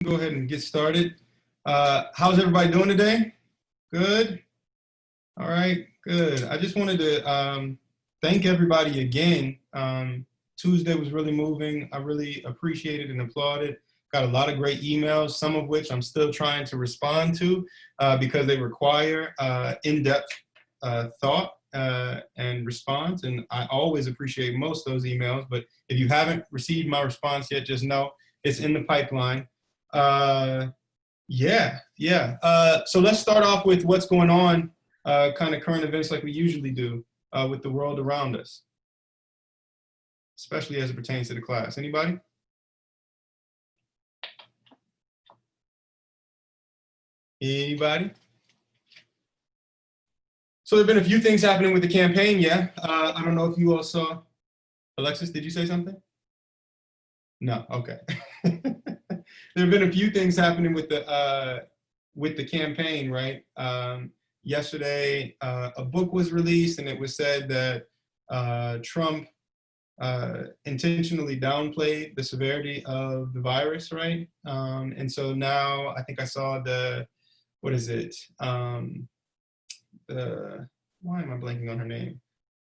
Go ahead and get started. How's everybody doing today? Good? All right, good. I just wanted to thank everybody again. Tuesday was really moving. I really appreciated and applauded. Got a lot of great emails, some of which I'm still trying to respond to because they require in-depth thought and response. And I always appreciate most of those emails, but if you haven't received my response yet, just know it's in the pipeline. So let's start off with what's going on, kind of current events like we usually do with the world around us, especially as it pertains to the class. Anybody? Anybody? So there have been a few things happening with the campaign, yeah. I don't know if you all saw. Alexis, did you say something? No, okay. There have been a few things happening with the campaign, right? Yesterday, a book was released, and it was said that Trump intentionally downplayed the severity of the virus, right? And so now I think I saw why am I blanking on her name?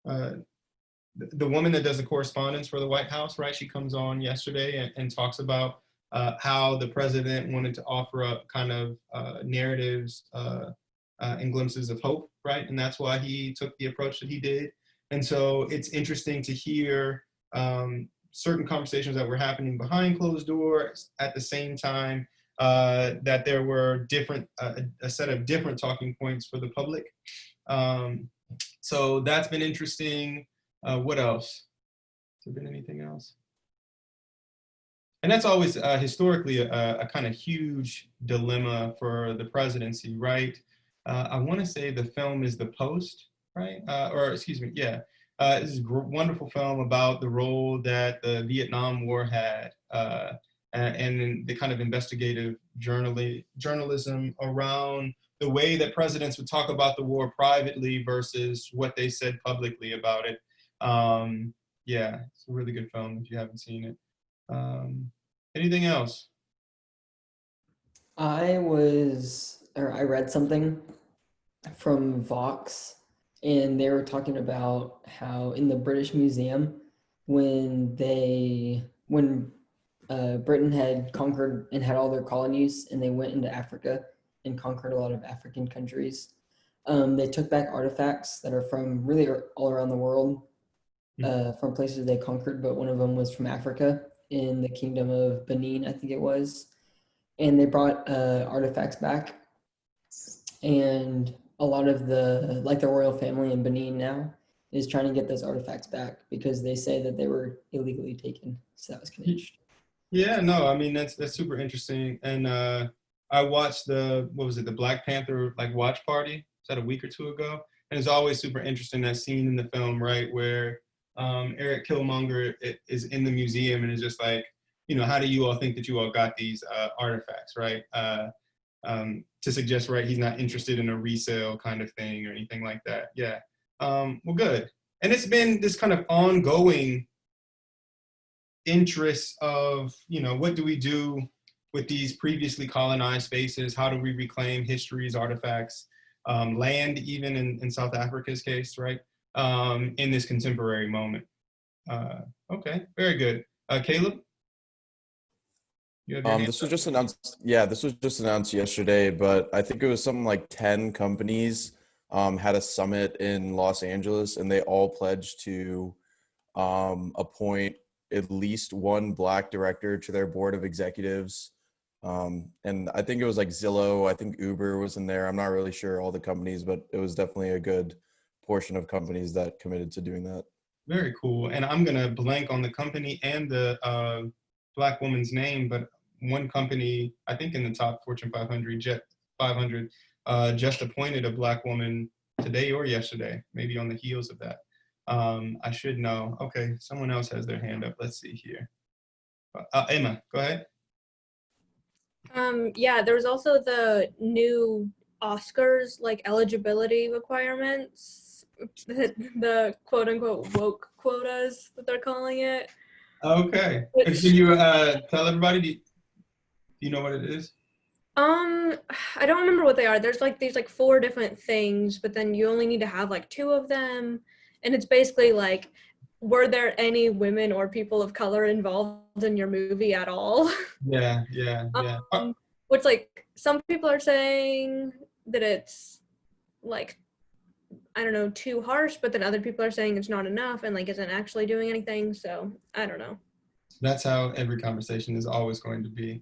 The woman that does the correspondence for the White House, right? She comes on yesterday and talks about how the president wanted to offer up kind of narratives and glimpses of hope, right? And that's why he took the approach that he did. And so it's interesting to hear certain conversations that were happening behind closed doors at the same time that there were a set of different talking points for the public. So that's been interesting. What else? Has there been anything else? And that's always historically a kind of huge dilemma for the presidency, right? I want to say the film is The Post, right? This is a wonderful film about the role that the Vietnam War had and the kind of investigative journalism around the way that presidents would talk about the war privately versus what they said publicly about it. It's a really good film if you haven't seen it. Anything else? I read something from Vox, and they were talking about how in the British Museum, when Britain had conquered and had all their colonies, and they went into Africa and conquered a lot of African countries, they took back artifacts that are from really all around the world, from places they conquered, but one of them was from Africa in the Kingdom of Benin, I think it was. And they brought artifacts back. And a lot of the royal family in Benin now is trying to get those artifacts back because they say that they were illegally taken. So that was kind of interesting. Yeah, no, I mean, that's super interesting. And I watched the Black Panther watch party. Was that a week or two ago? And it's always super interesting, that scene in the film, right, where Eric Killmonger is in the museum and is just like, how do you all think that you all got these artifacts, right? To suggest, right, he's not interested in a resale kind of thing or anything like that. Yeah, well, good. And it's been this kind of ongoing interest of, what do we do with these previously colonized spaces? How do we reclaim histories, artifacts, land, even in South Africa's case, right? In this contemporary moment. Okay, very good. Caleb? This was just announced. Yeah, this was just announced yesterday, but I think it was something like 10 companies had a summit in Los Angeles, and they all pledged to appoint at least one Black director to their board of executives. And I think it was like Zillow, I think Uber was in there. I'm not really sure all the companies, but it was definitely a good portion of companies that committed to doing that. Very cool. And I'm gonna blank on the company and the Black woman's name, but one company, I think in the top Fortune 500, just appointed a Black woman today or yesterday, maybe on the heels of that. I should know. Okay, someone else has their hand up. Let's see here. Emma, go ahead. There was also the new Oscars eligibility requirements, the quote unquote woke quotas that they're calling it. Okay. Can you tell everybody? Do you know what it is? I don't remember what they are. There's like these like 4 different things, but then you only need to have like 2 of them. And it's basically like, were there any women or people of color involved in your movie at all? Yeah, yeah, yeah. Which like some people are saying that it's like, I don't know, too harsh, but then other people are saying it's not enough and like isn't actually doing anything. So I don't know. That's how every conversation is always going to be.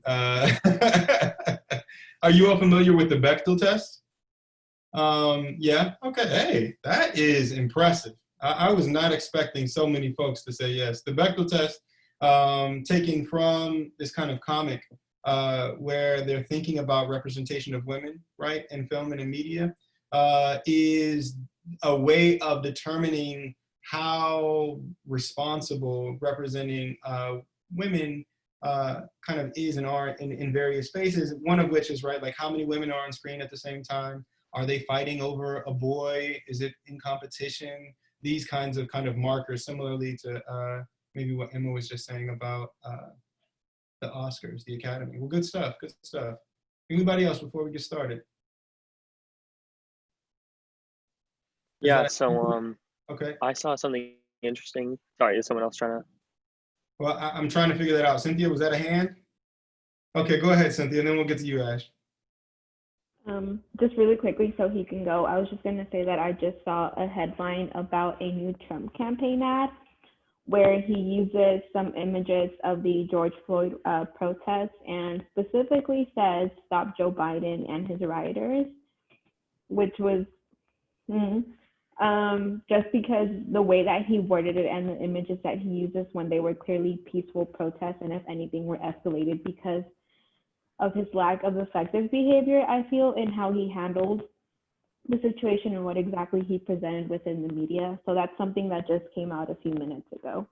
Are you all familiar with the Bechdel test? Yeah, okay, hey, that is impressive. I was not expecting so many folks to say yes. The Bechdel test, taken from this kind of comic where they're thinking about representation of women, right, in film and in media, is a way of determining how responsible representing women kind of is and are in various spaces, one of which is, right, like how many women are on screen at the same time? Are they fighting over a boy? Is it in competition? These kinds of markers, similarly to maybe what Emma was just saying about the Oscars, the Academy. Well, good stuff, good stuff. Anybody else before we get started? Yeah, so okay. I saw something interesting. Sorry, is someone else trying to? Well, I'm trying to figure that out. Cynthia, was that a hand? Okay, go ahead, Cynthia, and then we'll get to you, Ash. Just really quickly so he can go, I was just going to say that I just saw a headline about a new Trump campaign ad where he uses some images of the George Floyd protests and specifically says, "Stop Joe Biden and his rioters," which was just because the way that he worded it and the images that he uses when they were clearly peaceful protests and if anything were escalated because of his lack of effective behavior, I feel, in how he handled the situation and what exactly he presented within the media. So that's something that just came out a few minutes ago.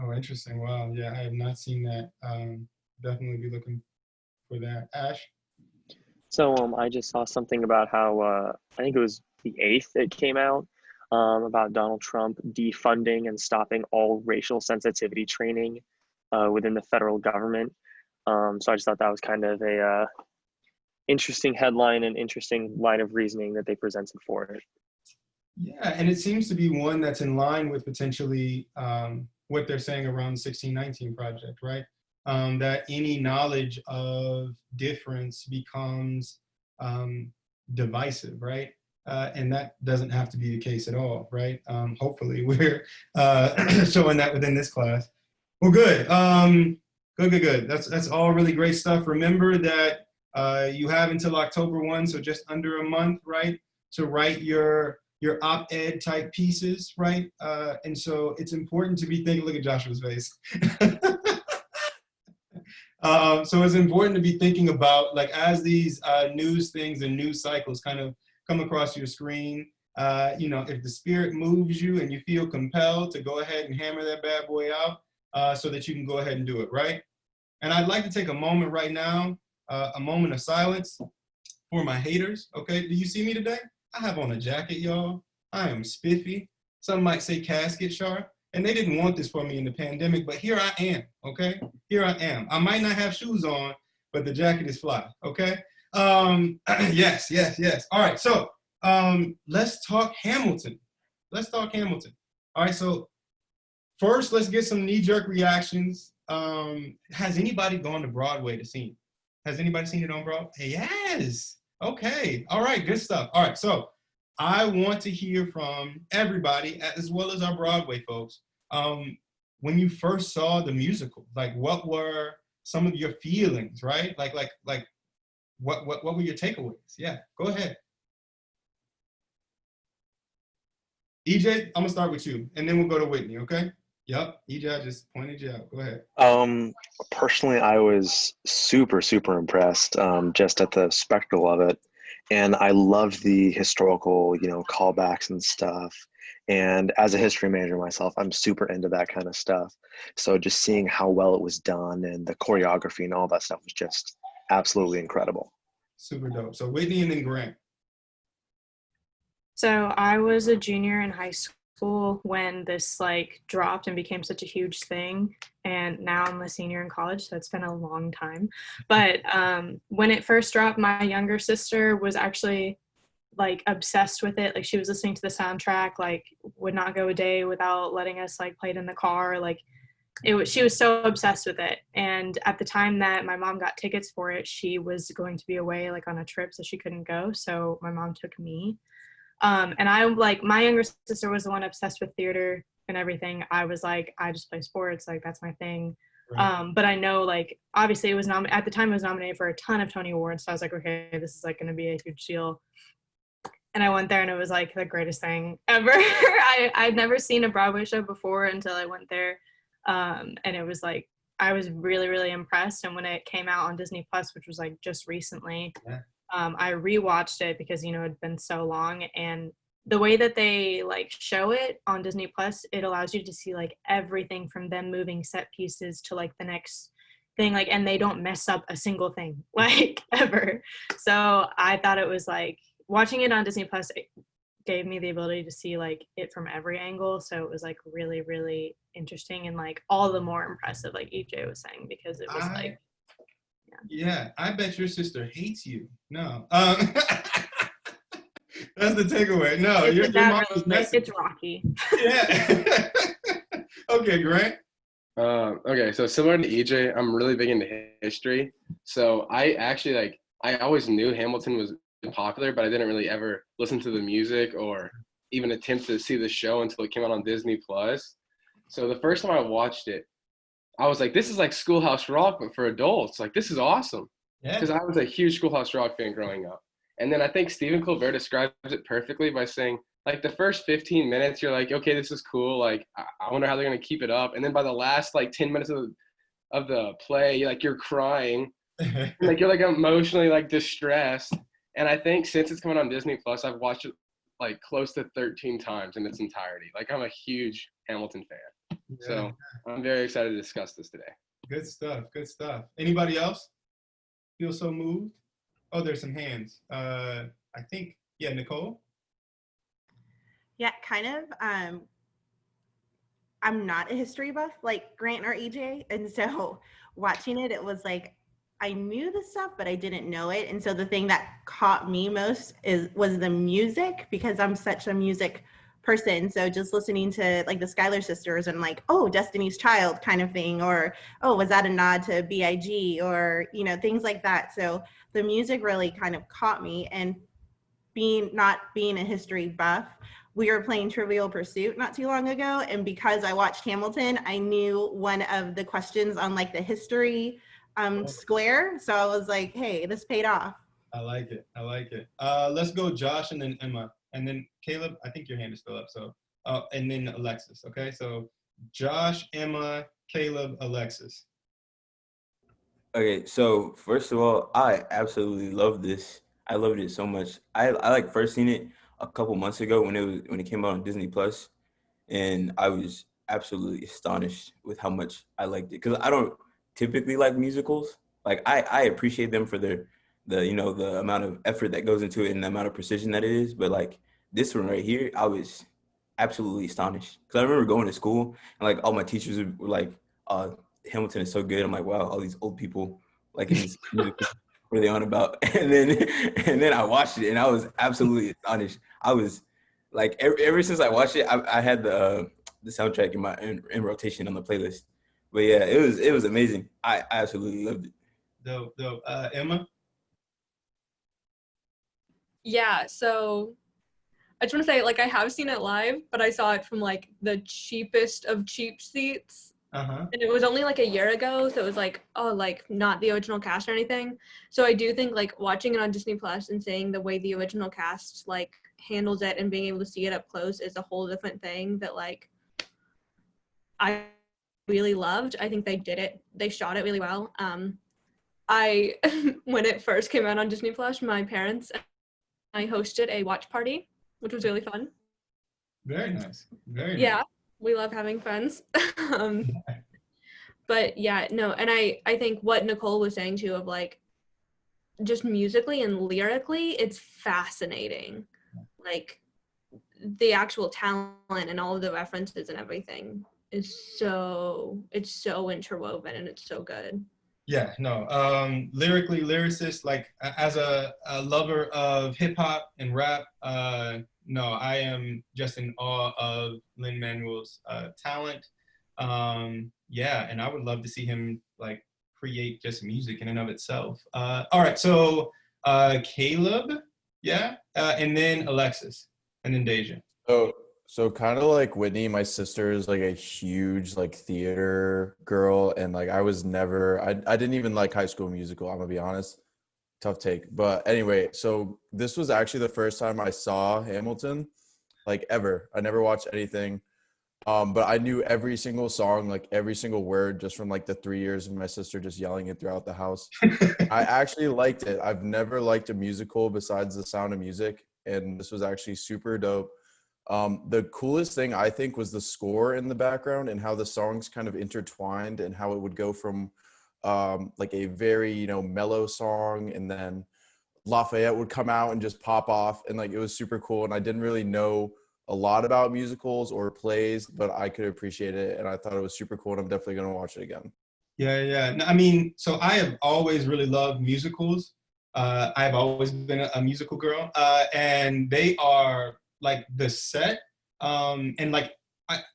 Oh, interesting. Wow. Yeah, I have not seen that. Definitely be looking for that. Ash? So I just saw something about how, I think it was the 8th it came out, about Donald Trump defunding and stopping all racial sensitivity training within the federal government. So I just thought that was kind of a interesting headline and interesting line of reasoning that they presented for it. Yeah, and it seems to be one that's in line with potentially what they're saying around the 1619 Project, right? That any knowledge of difference becomes divisive, right? And that doesn't have to be the case at all, right? Hopefully we're showing that within this class. Well, good. Good. That's all really great stuff. Remember that you have until October 1, so just under a month, right, to write your op-ed type pieces, right? And so it's important to be thinking, look at Joshua's face. So it's important to be thinking about, like, as these news things and news cycles kind of come across your screen, if the spirit moves you and you feel compelled to go ahead and hammer that bad boy out so that you can go ahead and do it, right? And I'd like to take a moment right now, a moment of silence for my haters, okay? Do you see me today? I have on a jacket, y'all. I am spiffy. Some might say casket sharp. And they didn't want this for me in the pandemic, but here I am, okay? Here I am. I might not have shoes on, but the jacket is fly, okay? Yes. All right, so let's talk Hamilton. All right, so first, let's get some knee-jerk reactions. Has anybody gone to Broadway to see it? Has anybody seen it on Broadway? Yes. Okay. All right. Good stuff. All right. So I want to hear from everybody, as well as our Broadway folks. When you first saw the musical, like, what were some of your feelings, right? Like, what were your takeaways? Yeah. Go ahead. EJ, I'm gonna start with you, and then we'll go to Whitney. Okay. Yep, EJ, I just pointed you out. Go ahead. Personally, I was super impressed just at the spectacle of it. And I loved the historical, callbacks and stuff. And as a history major myself, I'm super into that kind of stuff. So just seeing how well it was done and the choreography and all that stuff was just absolutely incredible. Super dope. So Whitney and then Grant. So I was a junior in high school school when this like dropped and became such a huge thing, and now I'm a senior in college, so it's been a long time. But when it first dropped, my younger sister was actually like obsessed with it. Like she was listening to the soundtrack, like would not go a day without letting us like play it in the car. Like she was so obsessed with it. And at the time that my mom got tickets for it, she was going to be away like on a trip, so she couldn't go. So my mom took me. And I like, my younger sister was the one obsessed with theater and everything. I was like, I just play sports, like that's my thing. Right. But I know like obviously it was at the time it was nominated for a ton of Tony Awards. So I was like, okay, this is like going to be a huge deal. And I went there and it was like the greatest thing ever. I'd never seen a Broadway show before until I went there. And it was like, I was really, really impressed. And when it came out on Disney Plus, which was like just recently, Yeah. I rewatched it because, you know, it'd been so long. And the way that they like show it on Disney Plus, it allows you to see like everything from them moving set pieces to like the next thing, like, and they don't mess up a single thing, like ever. So I thought it was like, watching it on Disney Plus, it gave me the ability to see like it from every angle. So it was like really, really interesting and like all the more impressive, like EJ was saying, because it was like, yeah, I bet your sister hates you. No. That's the takeaway. No, your mom was messy. it's Rocky. Yeah. Okay, Grant. Okay, so similar to EJ, I'm really big into history. So I actually like, I always knew Hamilton was popular, but I didn't really ever listen to the music or even attempt to see the show until it came out on Disney Plus. So the first time I watched it, I was like, this is like Schoolhouse Rock, but for adults. Like, this is awesome. Yeah. Because I was a huge Schoolhouse Rock fan growing up. And then I think Stephen Colbert describes it perfectly by saying, like, the first 15 minutes, you're like, okay, this is cool. Like, I wonder how they're going to keep it up. And then by the last, like, 10 minutes of the play, like, you're crying. And, like, you're, like, emotionally, like, distressed. And I think since it's coming on Disney Plus, I've watched it, like, close to 13 times in its entirety. Like, I'm a huge Hamilton fan. Yeah. So I'm very excited to discuss this today. Good stuff. Good stuff. Anybody else feel so moved? Oh, there's some hands. I think, yeah, Nicole? Yeah, kind of. I'm not a history buff like Grant or EJ. And so watching it, it was like, I knew the stuff, but I didn't know it. And so the thing that caught me most was the music, because I'm such a music person. So just listening to like the Schuyler sisters and like, oh, Destiny's Child kind of thing, or, oh, was that a nod to B.I.G. or, you know, things like that. So the music really kind of caught me. And not being a history buff, we were playing Trivial Pursuit not too long ago. And because I watched Hamilton, I knew one of the questions on like the history square. So I was like, hey, this paid off. I like it. I like it. Let's go Josh and then Emma. And then Caleb, I think your hand is still up. So, and then Alexis, okay? So Josh, Emma, Caleb, Alexis. Okay, so first of all, I absolutely love this. I loved it so much. I like first seen it a couple months ago when it came out on Disney Plus, and I was absolutely astonished with how much I liked it, because I don't typically like musicals. Like I appreciate them for the amount of effort that goes into it and the amount of precision that it is, but like this one right here, I was absolutely astonished, because I remember going to school and like all my teachers were like, Hamilton is so good. I'm like, wow, all these old people like in this musical, what are they on about? And then I watched it and I was absolutely astonished. I was like, ever since I watched it, I had the soundtrack in rotation on the playlist. But yeah, it was amazing. I absolutely loved it. Dope. Emma? Yeah, so I just want to say, like, I have seen it live, but I saw it from like the cheapest of cheap seats. Uh-huh. And it was only like a year ago, so it was like, oh, like not the original cast or anything. So I do think like watching it on Disney Plus and seeing the way the original cast like handles it and being able to see it up close is a whole different thing that like I really loved. I think they shot it really well. I when it first came out on Disney Plus, my parents and I hosted a watch party, which was really fun. Very nice. Very Yeah. nice. We love having friends. But yeah, no, and I think what Nicole was saying too, of like just musically and lyrically, it's fascinating. Like the actual talent and all of the references and everything is it's so interwoven and it's so good. Yeah, no, lyrically, lyricist, like as a lover of hip hop and rap, no, I am just in awe of Lin-Manuel's talent. Yeah, and I would love to see him like create just music in and of itself. All right, so Caleb, yeah, and then Alexis, and then Deja. So kind of like Whitney, my sister is like a huge like theater girl, and like I was never, I didn't even like High School Musical, I'm gonna be honest. Tough take. But anyway, so this was actually the first time I saw Hamilton, like ever. I never watched anything. But I knew every single song, like every single word, just from like the 3 years of my sister just yelling it throughout the house. I actually liked it. I've never liked a musical besides The Sound of Music, and this was actually super dope. The coolest thing I think was the score in the background and how the songs kind of intertwined and how it would go from like a very, you know, mellow song, and then Lafayette would come out and just pop off, and like it was super cool. And I didn't really know a lot about musicals or plays, but I could appreciate it, and I thought it was super cool, and I'm definitely going to watch it again. Yeah, yeah. No, I mean, so I have always really loved musicals. I've always been a musical girl, and they are like the set, and like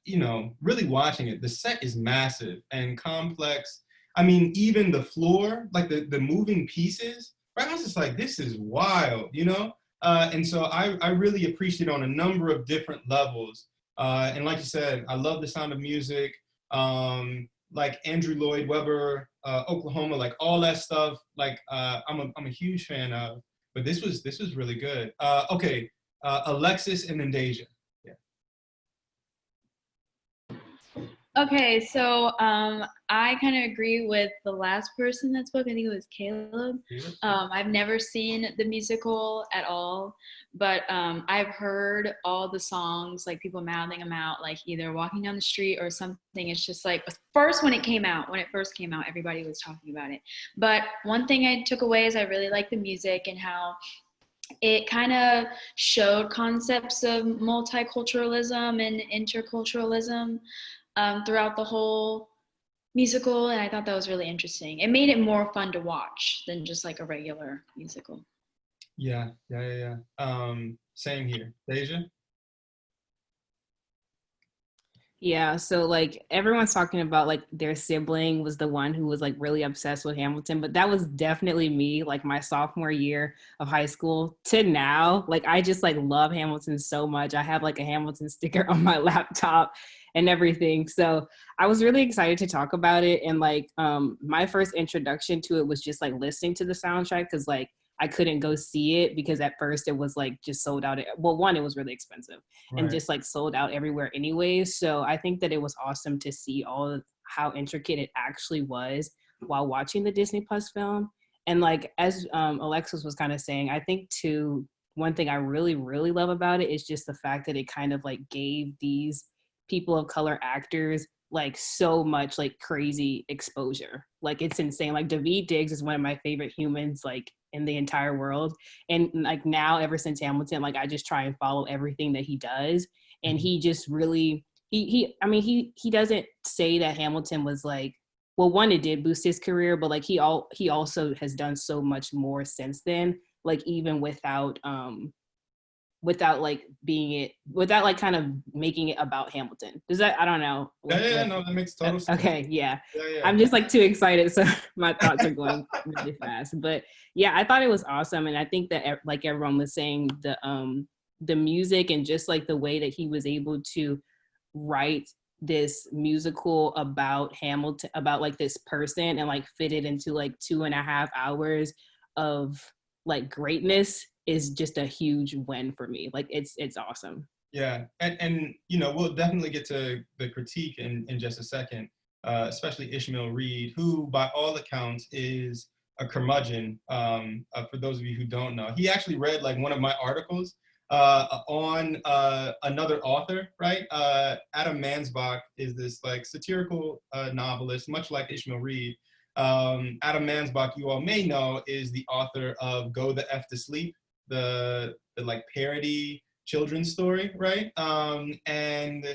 you know, really watching it. The set is massive and complex. I mean, even the floor, like the moving pieces. Right, I was just like, this is wild, you know. And so I really appreciate it on a number of different levels. And like you said, I love The Sound of Music. Like Andrew Lloyd Webber, Oklahoma, like all that stuff. Like I'm a huge fan of. But this was really good. Okay, Alexis and then Deja. Yeah. Okay, so I kind of agree with the last person that spoke. I think it was Caleb. I've never seen the musical at all, but I've heard all the songs, like people mouthing them out, like either walking down the street or something. It's just like first when it first came out, everybody was talking about it. But one thing I took away is I really like the music and how it kind of showed concepts of multiculturalism and interculturalism throughout the whole musical, and I thought that was really interesting. It made it more fun to watch than just like a regular musical. Yeah. Same here. Deja? Yeah, so like everyone's talking about like their sibling was the one who was like really obsessed with Hamilton, but that was definitely me, like my sophomore year of high school to now. Like I just like love Hamilton so much. I have like a Hamilton sticker on my laptop and everything. So I was really excited to talk about it. And like my first introduction to it was just like listening to the soundtrack, because like I couldn't go see it because at first it was like just sold out. Well, one, it was really expensive and just like sold out everywhere anyways. So I think that it was awesome to see all of how intricate it actually was while watching the Disney Plus film. And like, as Alexis was kind of saying, I think too, one thing I really, really love about it is just the fact that it kind of like gave these people of color actors like so much like crazy exposure. Like it's insane. Like Daveed Diggs is one of my favorite humans like in the entire world. And like now, ever since Hamilton, like I just try and follow everything that he does. And he just really, he doesn't say that Hamilton was like, well, one, it did boost his career, but like he also has done so much more since then, like even without like without like kind of making it about Hamilton. Does that, I don't know. Yeah, no, that makes total sense. Okay, yeah. Yeah. I'm just like too excited, so my thoughts are going really fast. But yeah, I thought it was awesome, and I think that like everyone was saying, the music and just like the way that he was able to write this musical about Hamilton, about like this person, and like fit it into like 2.5 hours of like greatness is just a huge win for me. Like it's awesome. Yeah, and you know, we'll definitely get to the critique in just a second, especially Ishmael Reed, who by all accounts is a curmudgeon. For those of you who don't know, he actually read like one of my articles on another author, right? Adam Mansbach is this like satirical novelist, much like Ishmael Reed. Adam Mansbach, you all may know, is the author of Go the F to Sleep, the like parody children's story, right? And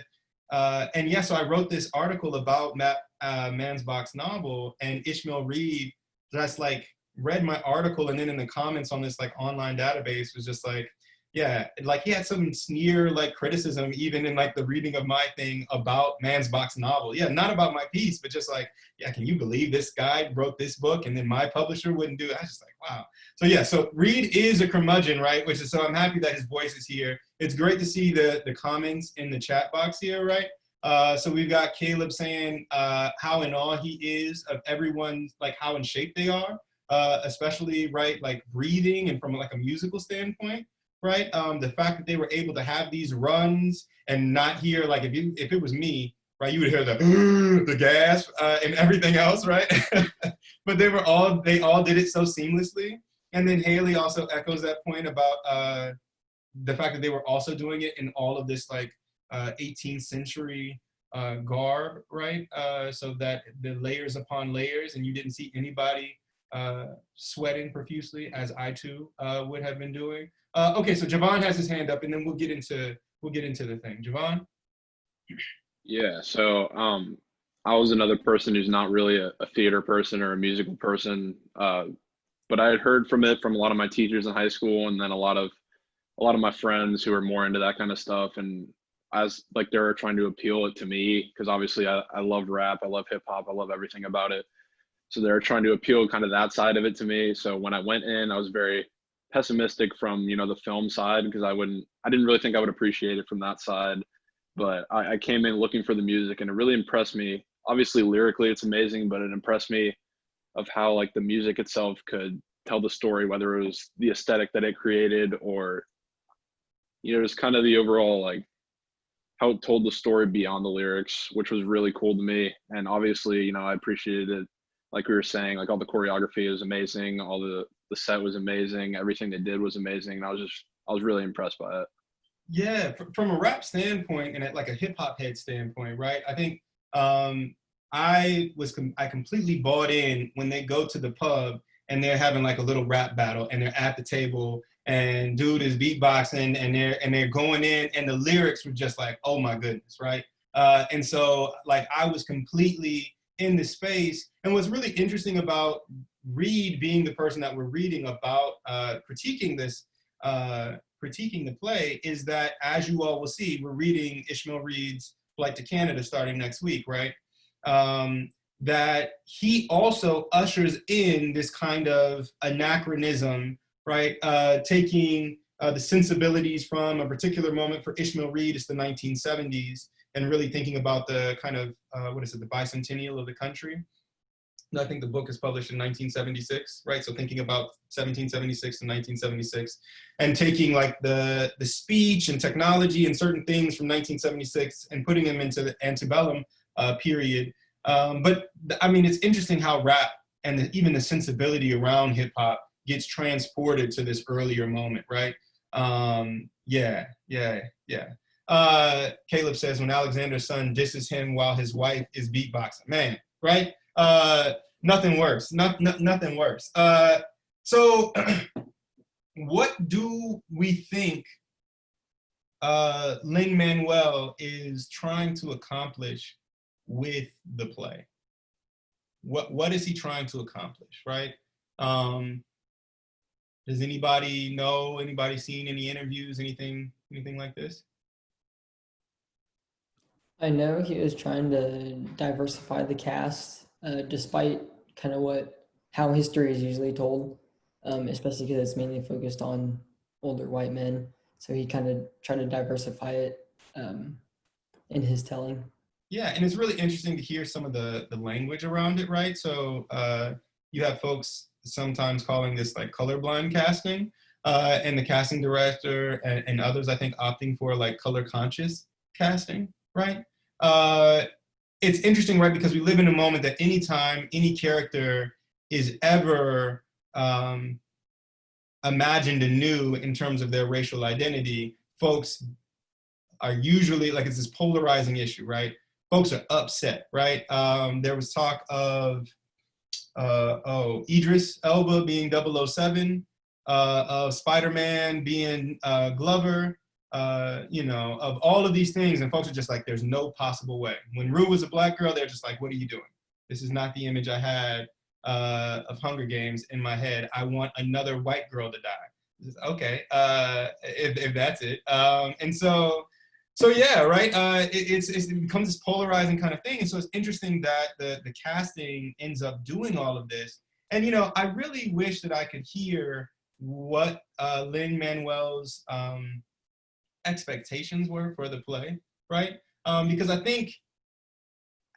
yeah, so I wrote this article about Mansbach's novel, and Ishmael Reed just like read my article, and then in the comments on this like online database was just like, yeah, like he had some sneer like criticism even in like the reading of my thing about Mansbach's novel. Yeah, not about my piece, but just like, yeah, can you believe this guy wrote this book and then my publisher wouldn't do it? I was just like, wow. So yeah, so Reed is a curmudgeon, right? Which is, so I'm happy that his voice is here. It's great to see the comments in the chat box here, right? So we've got Caleb saying how in awe he is of everyone, like how in shape they are, especially, right, like breathing and from like a musical standpoint, right? The fact that they were able to have these runs and not hear, like if it was me, right, you would hear the gasp and everything else, right? But they all did it so seamlessly. And then Haley also echoes that point about the fact that they were also doing it in all of this like 18th century garb, right? So that the layers upon layers, and you didn't see anybody sweating profusely, as I too would have been doing. Okay, so Javon has his hand up, and then we'll get into the thing. Javon? Yeah, so I was another person who's not really a theater person or a musical person, but I had heard from it from a lot of my teachers in high school, and then a lot of my friends who are more into that kind of stuff, and as like they were trying to appeal it to me, because obviously I love rap, I love hip hop, I love everything about it. So they were trying to appeal kind of that side of it to me. So when I went in, I was very pessimistic from, you know, the film side, because I didn't really think I would appreciate it from that side. But I came in looking for the music, and it really impressed me. Obviously lyrically it's amazing, but it impressed me of how like the music itself could tell the story, whether it was the aesthetic that it created or, you know, just kind of the overall like how it told the story beyond the lyrics, which was really cool to me. And obviously, you know, I appreciated it. Like we were saying, like all the choreography was amazing, all the set was amazing, everything they did was amazing, and I was really impressed by it. Yeah, from a rap standpoint and at like a hip hop head standpoint, right? I think I completely bought in when they go to the pub and they're having like a little rap battle, and they're at the table, and dude is beatboxing, and they're going in, and the lyrics were just like, oh my goodness, right? And so like I was completely in the space. And what's really interesting about Reed being the person that we're reading about critiquing the play is that, as you all will see, we're reading Ishmael Reed's Flight to Canada starting next week, right? That he also ushers in this kind of anachronism, right? Taking the sensibilities from a particular moment. For Ishmael Reed, it's the 1970s, and really thinking about the kind of, the bicentennial of the country. I think the book is published in 1976, right? So thinking about 1776 to 1976, and taking like the speech and technology and certain things from 1976 and putting them into the antebellum period. But I mean, it's interesting how rap and even the sensibility around hip hop gets transported to this earlier moment, right? Yeah. Caleb says, when Alexander's son disses him while his wife is beatboxing, man, right? Nothing worse, nothing worse. So what do we think Lin-Manuel is trying to accomplish with the play? What is he trying to accomplish, right? Does anybody know, anybody seen any interviews, anything like this? I know he was trying to diversify the cast, despite kind of how history is usually told, especially because it's mainly focused on older white men. So he kind of tried to diversify it in his telling. Yeah, and it's really interesting to hear some of the language around it, right? So you have folks sometimes calling this like colorblind casting, and the casting director and others, I think, opting for like color conscious casting, right? It's interesting, right? Because we live in a moment that anytime any character is ever imagined anew in terms of their racial identity, folks are usually, like, it's this polarizing issue, right? Folks are upset, right? There was talk of, Idris Elba being 007, of Spider-Man being Glover, you know, of all of these things, and folks are just like, there's no possible way. When Rue was a black girl, they're just like, what are you doing? This is not the image I had of Hunger Games in my head. I want another white girl to die. Just, okay, if that's it. And so yeah, right. It becomes this polarizing kind of thing. And so it's interesting that the casting ends up doing all of this. And, you know, I really wish that I could hear what Lin-Manuel's expectations were for the play, right? Because I think,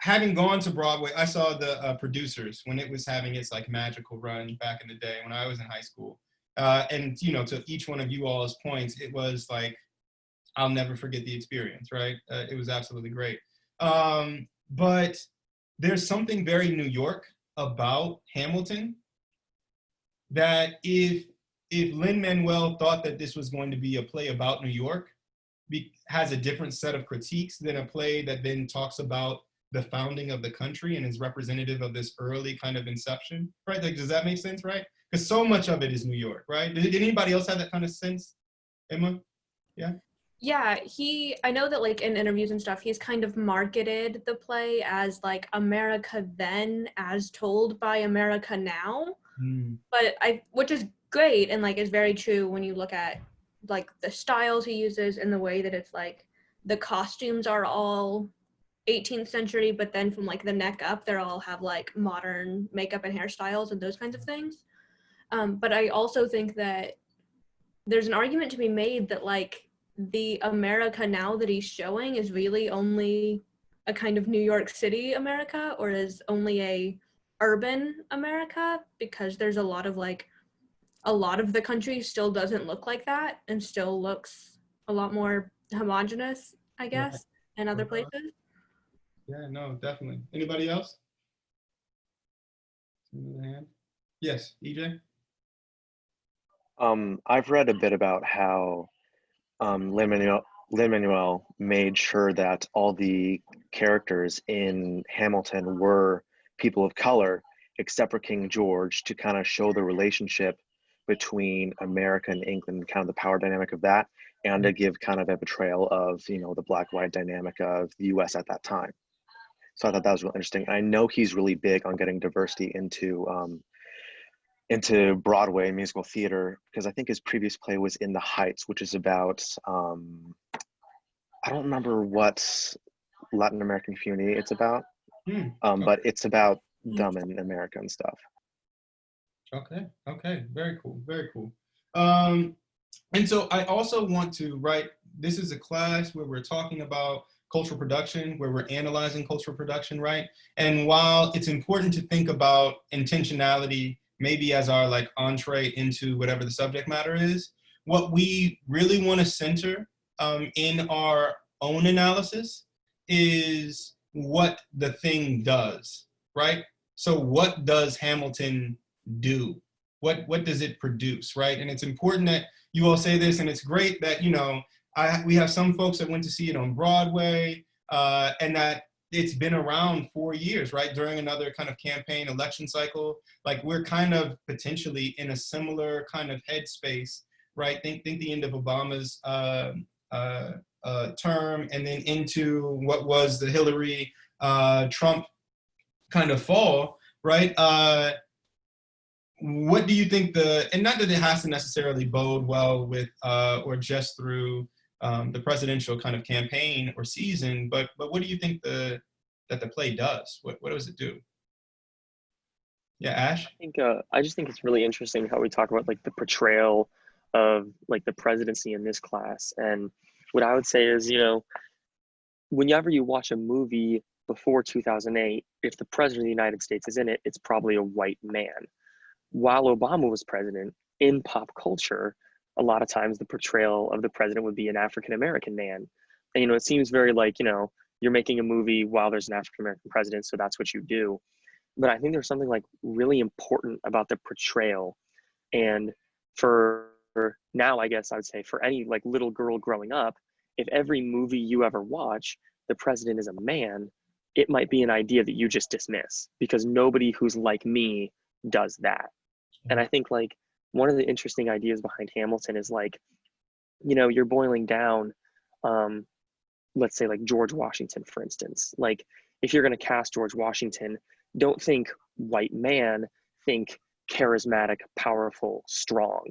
having gone to Broadway, I saw the producers when it was having its like magical run back in the day when I was in high school. And, you know, to each one of you all's points, it was like, I'll never forget the experience, right? It was absolutely great. But there's something very New York about Hamilton that if Lin-Manuel thought that this was going to be a play about New York, has a different set of critiques than a play that then talks about the founding of the country and is representative of this early kind of inception, right? Like, does that make sense, right? Because so much of it is New York, right? Did anybody else have that kind of sense, Emma? Yeah. Yeah, I know that like in interviews and stuff, he's kind of marketed the play as like America then as told by America now. But which is great and like is very true when you look at like the styles he uses and the way that it's like the costumes are all 18th century, but then from like the neck up, they all have like modern makeup and hairstyles and those kinds of things. But I also think that there's an argument to be made that like the America now that he's showing is really only a kind of New York City America, or is only a urban America, because there's a lot of the country still doesn't look like that and still looks a lot more homogenous, I guess, in other places. Yeah, no, definitely. Anybody else? Yes, EJ? I've read a bit about how Lin-Manuel made sure that all the characters in Hamilton were people of color, except for King George, to kind of show the relationship between America and England, kind of the power dynamic of that, and to give kind of a portrayal of, you know, the black-white dynamic of the US at that time. So I thought that was really interesting. I know he's really big on getting diversity into Broadway and musical theater, because I think his previous play was In the Heights, which is about, I don't remember what Latin American community it's about, but it's about them in America and stuff. Okay, very cool, very cool. And so I also want to, right, this is a class where we're talking about cultural production, where we're analyzing cultural production, right? And while it's important to think about intentionality maybe as our like entree into whatever the subject matter is, what we really want to center in our own analysis is what the thing does, right? So what does Hamilton do? What does it produce, right? And it's important that you all say this, and it's great that, you know, we have some folks that went to see it on Broadway, and that it's been around 4 years, right? During another kind of campaign election cycle. Like, we're kind of potentially in a similar kind of headspace, right? Think the end of Obama's term, and then into what was the Hillary Trump kind of fall, right? What do you think and not that it has to necessarily bode well with or just through the presidential kind of campaign or season, but what do you think that the play does? What does it do? Yeah, Ash? I just think it's really interesting how we talk about like the portrayal of like the presidency in this class. And what I would say is, you know, whenever you watch a movie before 2008, if the president of the United States is in it, it's probably a white man. While Obama was president, in pop culture, a lot of times the portrayal of the president would be an African-American man. And, you know, it seems very like, you know, you're making a movie while there's an African-American president, so that's what you do. But I think there's something like really important about the portrayal. And for now, I guess I would say for any like little girl growing up, if every movie you ever watch, the president is a man, it might be an idea that you just dismiss because nobody who's like me does that. And I think like one of the interesting ideas behind Hamilton is like you're boiling down, let's say like George Washington, for instance. Like if you're going to cast George Washington, don't think white man, think charismatic, powerful, strong,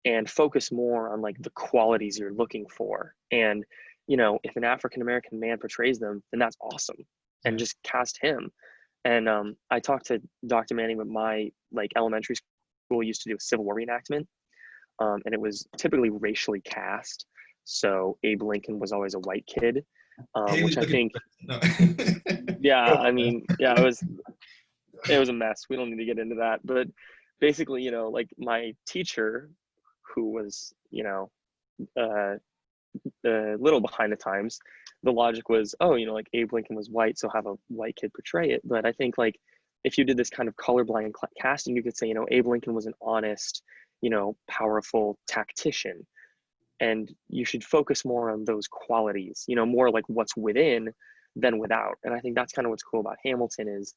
and focus more on like the qualities you're looking for. And, if an African-American man portrays them, then that's awesome. And just cast him. And I talked to Dr. Manning, but my like elementary school used to do a Civil War reenactment. And it was typically racially cast. So Abe Lincoln was always a white kid, which I think, yeah, I mean, yeah, it was a mess. We don't need to get into that. But basically, like my teacher, who was, a little behind the times, the logic was, oh, like Abe Lincoln was white, so have a white kid portray it. But I think like if you did this kind of colorblind casting, you could say, Abe Lincoln was an honest, powerful tactician. And you should focus more on those qualities, more like what's within than without. And I think that's kind of what's cool about Hamilton is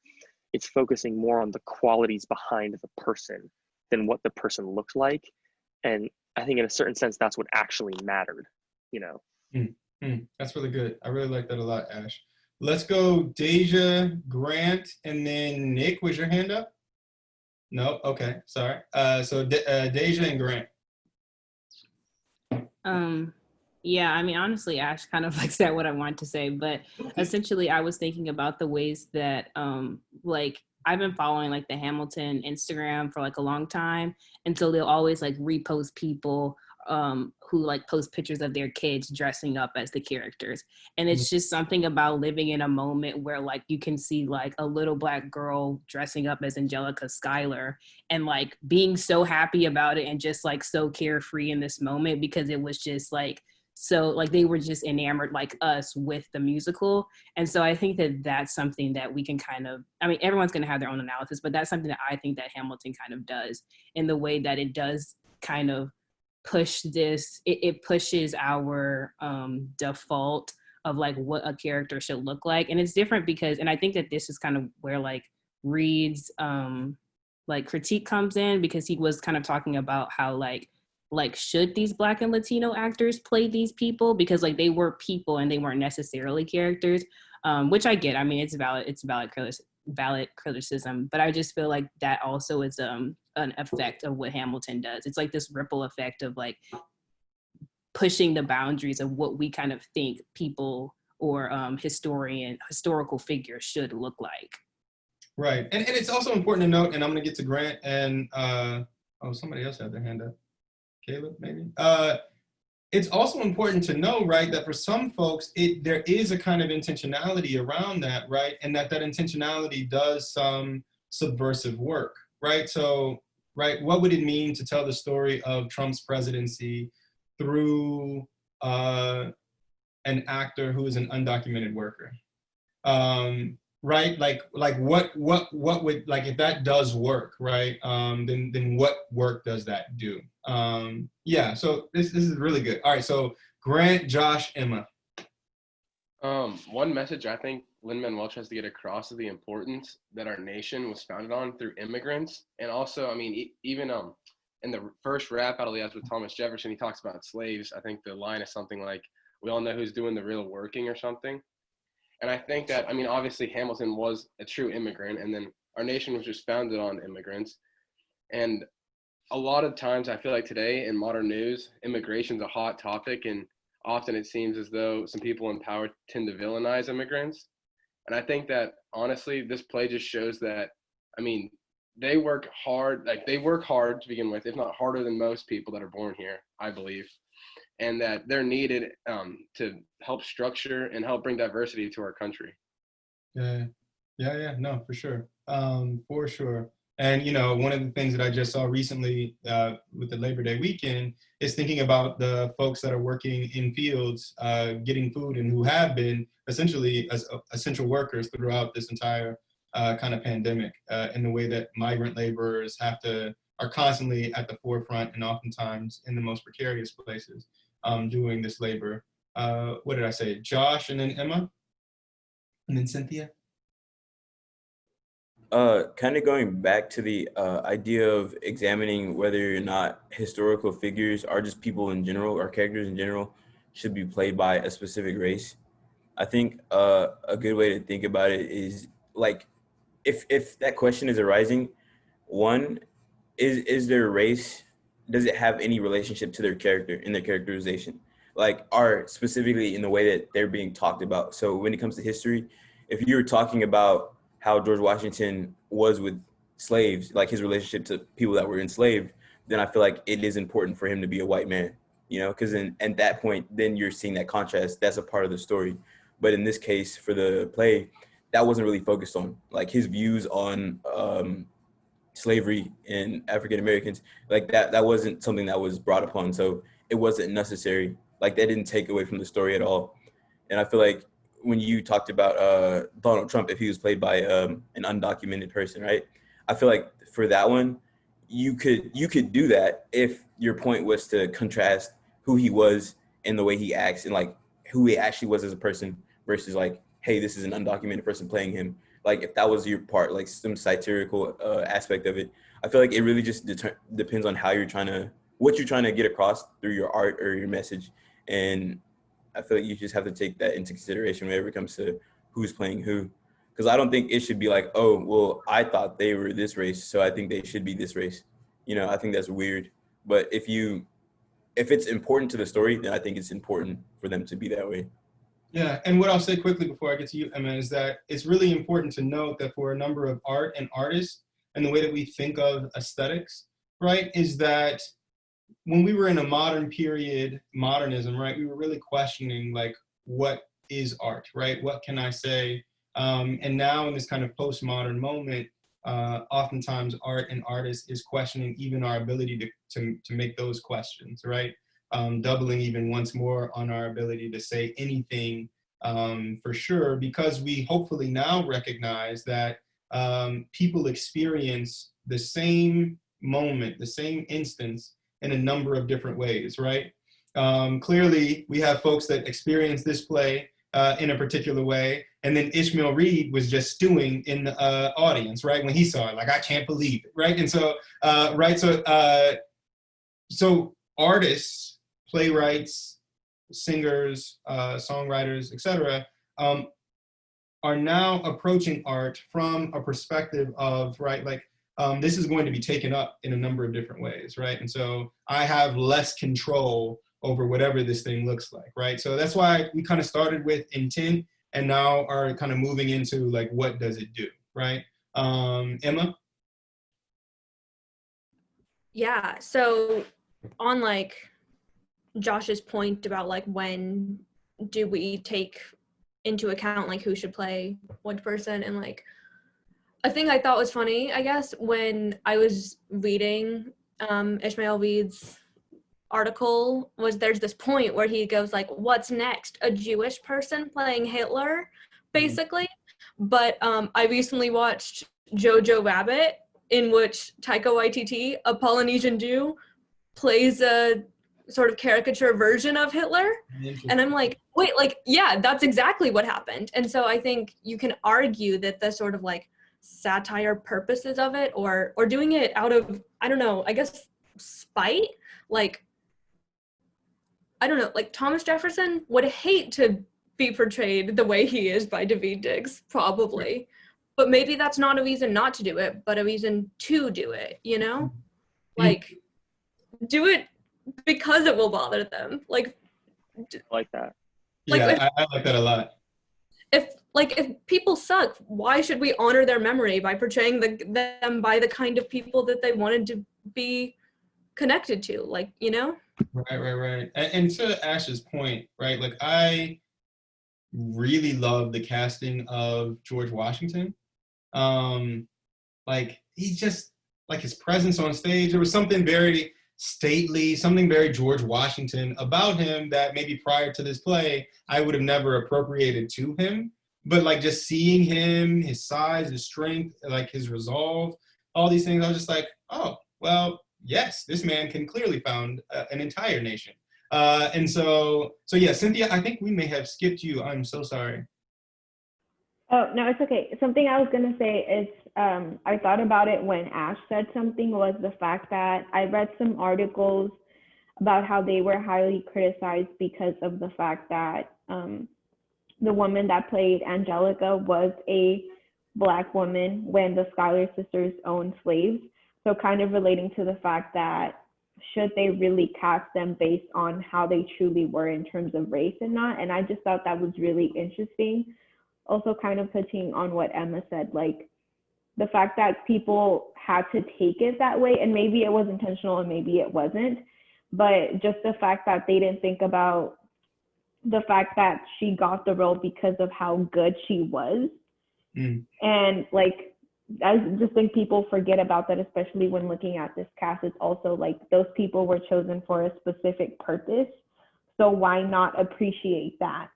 it's focusing more on the qualities behind the person than what the person looked like. And I think in a certain sense, that's what actually mattered, That's really good. I really like that a lot, Ash. Let's go Deja, Grant, and then Nick. Was your hand up? No? Okay, sorry. So Deja and Grant. Yeah, I mean, honestly, Ash kind of like said what I wanted to say, but essentially I was thinking about the ways that, like, I've been following like the Hamilton Instagram for like a long time. And so they'll always like repost people who like post pictures of their kids dressing up as the characters. And it's just something about living in a moment where like you can see like a little Black girl dressing up as Angelica Schuyler and like being so happy about it and just like so carefree in this moment because it was just like, so like they were just enamored like us with the musical. And so I think that that's something that we can kind of, I mean, everyone's going to have their own analysis, but that's something that I think that Hamilton kind of does in the way that it does kind of push this, it pushes our default of like what a character should look like. And it's different because, and I think that this is kind of where like Reed's like critique comes in, because he was kind of talking about how like should these Black and Latino actors play these people, because like they were people and they weren't necessarily characters, which I get. I mean, it's valid criticism, but I just feel like that also is an effect of what Hamilton does. It's like this ripple effect of like pushing the boundaries of what we kind of think people or historical figures should look like. Right, and it's also important to note, and I'm gonna get to Grant and somebody else had their hand up. Caleb, maybe? It's also important to know, right, that for some folks, there is a kind of intentionality around that, right? And that intentionality does some subversive work, right? So, right, what would it mean to tell the story of Trump's presidency through an actor who is an undocumented worker? Right, like what would, like, if that does work, right, then what work does that do? Yeah, so this is really good. All right, so Grant, Josh, Emma. One message I think Lin-Manuel tries to get across is the importance that our nation was founded on through immigrants. And also, I mean, even in the first rap battle he has with Thomas Jefferson, he talks about slaves. I think the line is something like, we all know who's doing the real working, or something. And I think that, I mean, obviously Hamilton was a true immigrant, and then our nation was just founded on immigrants. And a lot of times I feel like today in modern news, immigration is a hot topic, and often it seems as though some people in power tend to villainize immigrants. And I think that honestly, this play just shows that, I mean, they work hard to begin with, if not harder than most people that are born here, I believe. And that they're needed to help structure and help bring diversity to our country. Yeah, no, for sure. For sure. And, you know, one of the things that I just saw recently with the Labor Day weekend is thinking about the folks that are working in fields, getting food, and who have been essentially as essential workers throughout this entire kind of pandemic, in the way that migrant laborers are constantly at the forefront and oftentimes in the most precarious places doing this labor. What did I say? Josh, and then Emma, and then Cynthia. Kind of going back to the idea of examining whether or not historical figures or just people in general or characters in general should be played by a specific race. I think a good way to think about it is like if that question is arising, one is their race, does it have any relationship to their character in their characterization, like are specifically in the way that they're being talked about. So when it comes to history, if you're talking about how George Washington was with slaves, like his relationship to people that were enslaved, then I feel like it is important for him to be a white man, you know, because then at that point then you're seeing that contrast, that's a part of the story. But in this case for the play, that wasn't really focused on like his views on slavery and African Americans, like that wasn't something that was brought upon. So it wasn't necessary. Like that didn't take away from the story at all. And I feel like when you talked about Donald Trump, if he was played by an undocumented person, right? I feel like for that one, you could do that if your point was to contrast who he was and the way he acts and like who he actually was as a person versus like, hey, this is an undocumented person playing him. Like if that was your part, like some satirical aspect of it, I feel like it really just depends on how what you're trying to get across through your art or your message. And I feel like you just have to take that into consideration whenever it comes to who's playing who. Because I don't think it should be like, oh, well, I thought they were this race, so I think they should be this race. You know, I think that's weird. But if it's important to the story, then I think it's important for them to be that way. Yeah, and what I'll say quickly before I get to you, Emma, is that it's really important to note that for a number of art and artists and the way that we think of aesthetics, right, is that when we were in a modern period, modernism, right, we were really questioning like, what is art, right? What can I say? And now in this kind of postmodern moment, oftentimes art and artists is questioning even our ability to make those questions, right? Doubling even once more on our ability to say anything for sure, because we hopefully now recognize that people experience the same moment, the same instance in a number of different ways, right? Clearly, we have folks that experience this play in a particular way, and then Ishmael Reed was just stewing in the audience, right? When he saw it, like, I can't believe it, right? And so, so artists, playwrights, singers, songwriters, etc., are now approaching art from a perspective of, right, like, this is going to be taken up in a number of different ways, right? And so I have less control over whatever this thing looks like, right? So that's why we kind of started with intent and now are kind of moving into like, what does it do, right? Emma? Yeah, so on like Josh's point about like when do we take into account like who should play which person, and like a thing I thought was funny, I guess, when I was reading Ishmael Reed's article was there's this point where he goes like, what's next? A Jewish person playing Hitler, basically. But I recently watched Jojo Rabbit, in which Taika Waititi, a Polynesian Jew, plays a sort of caricature version of Hitler. And I'm like, wait, like, yeah, that's exactly what happened. And so I think you can argue that the sort of like satire purposes of it, or doing it out of, I don't know, I guess spite, like, I don't know, like Thomas Jefferson would hate to be portrayed the way he is by Daveed Diggs, probably. But maybe that's not a reason not to do it, but a reason to do it, you know? Like, do it because it will bother them. Like, I like that. Like, yeah, I like that a lot. If people suck, why should we honor their memory by portraying them by the kind of people that they wanted to be connected to? Like, you know? Right. And to Ash's point, right, like I really love the casting of George Washington. Like he just, like his presence on stage, there was something very stately, something very George Washington about him that maybe prior to this play, I would have never appropriated to him. But like just seeing him, his size, his strength, like his resolve, all these things, I was just like, oh, well, yes, this man can clearly found an entire nation. And so yeah, Cynthia, I think we may have skipped you. I'm so sorry. Oh, no, it's okay. Something I was going to say is I thought about it when Ash said something, was the fact that I read some articles about how they were highly criticized because of the fact that the woman that played Angelica was a Black woman when the Schuyler sisters owned slaves. So kind of relating to the fact that should they really cast them based on how they truly were in terms of race and not. And I just thought that was really interesting. Also kind of touching on what Emma said, like the fact that people had to take it that way, and maybe it was intentional and maybe it wasn't, but just the fact that they didn't think about the fact that she got the role because of how good she was. And like, I just think people forget about that, especially when looking at this cast. It's also like those people were chosen for a specific purpose. So why not appreciate that?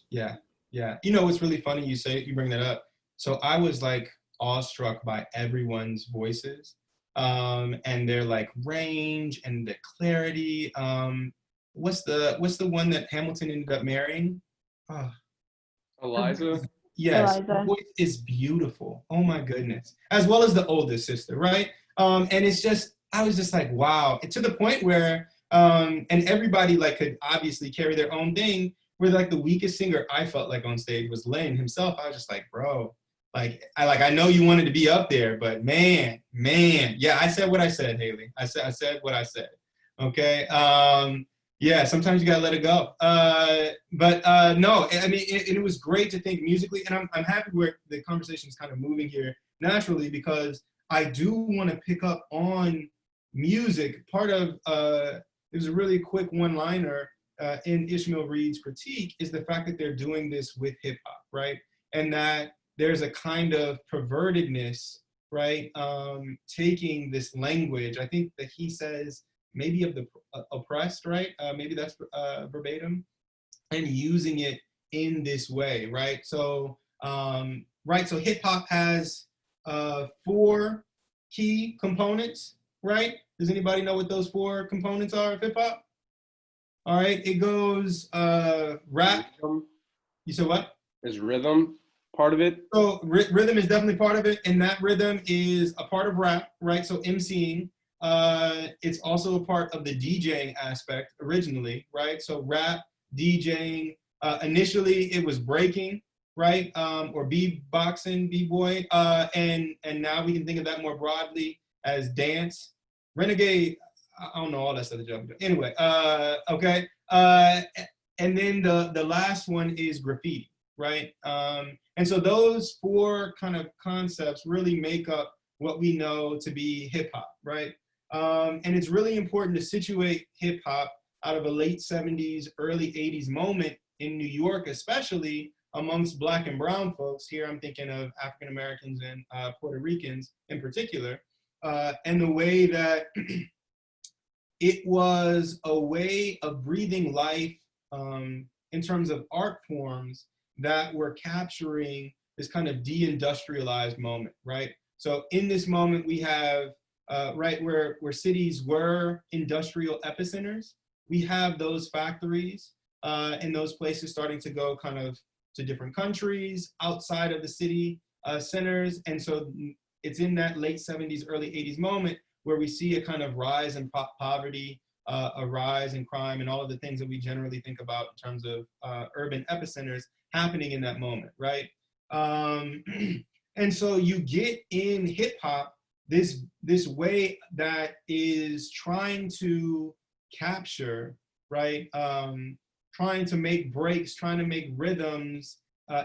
Yeah, yeah. You know, it's really funny you bring that up. So I was like awestruck by everyone's voices and their like range and the clarity. What's the one that Hamilton ended up marrying? Oh. Eliza? Yes, Eliza. her voice is beautiful. Oh my goodness. As well as the oldest sister, right? And it's just, I was just like, wow. And to the point where, and everybody like could obviously carry their own thing, where like the weakest singer I felt like on stage was Lynn himself. I was just like, bro, I know you wanted to be up there, but man, yeah, I said what I said, Haley. I said what I said. Okay. Yeah, sometimes you gotta let it go. No, I mean, it was great to think musically, and I'm happy where the conversation is kind of moving here naturally, because I do want to pick up on music. Part of there's a really quick one-liner in Ishmael Reed's critique is the fact that they're doing this with hip hop, right? And that there's a kind of pervertedness, right? Taking this language, I think that he says, maybe of the oppressed, right? Maybe that's verbatim, and using it in this way, right? So, so hip hop has 4 key components, right? Does anybody know what those 4 components are of hip hop? All right, it goes rap. You said what? Is rhythm part of it? So rhythm is definitely part of it, and that rhythm is a part of rap, right? So MCing. It's also a part of the DJing aspect originally, right? So rap, DJing, initially it was breaking, right? Or beatboxing, b-boy, and now we can think of that more broadly as dance. Renegade, I don't know all that stuff that you're doing. Anyway, okay. And then the last one is graffiti, right? And so those 4 kind of concepts really make up what we know to be hip hop, right? And it's really important to situate hip hop out of a late 70s, early 80s moment in New York, especially amongst Black and brown folks. Here I'm thinking of African Americans and Puerto Ricans in particular, and the way that it was a way of breathing life in terms of art forms that were capturing this kind of deindustrialized moment, right? So in this moment we have right where cities were industrial epicenters, we have those factories and those places starting to go kind of to different countries outside of the city centers. And so it's in that late 70s, early 80s moment where we see a kind of rise in poverty, a rise in crime, and all of the things that we generally think about in terms of urban epicenters happening in that moment, right? And so you get in hip hop this way that is trying to capture, right? Trying to make breaks, trying to make rhythms,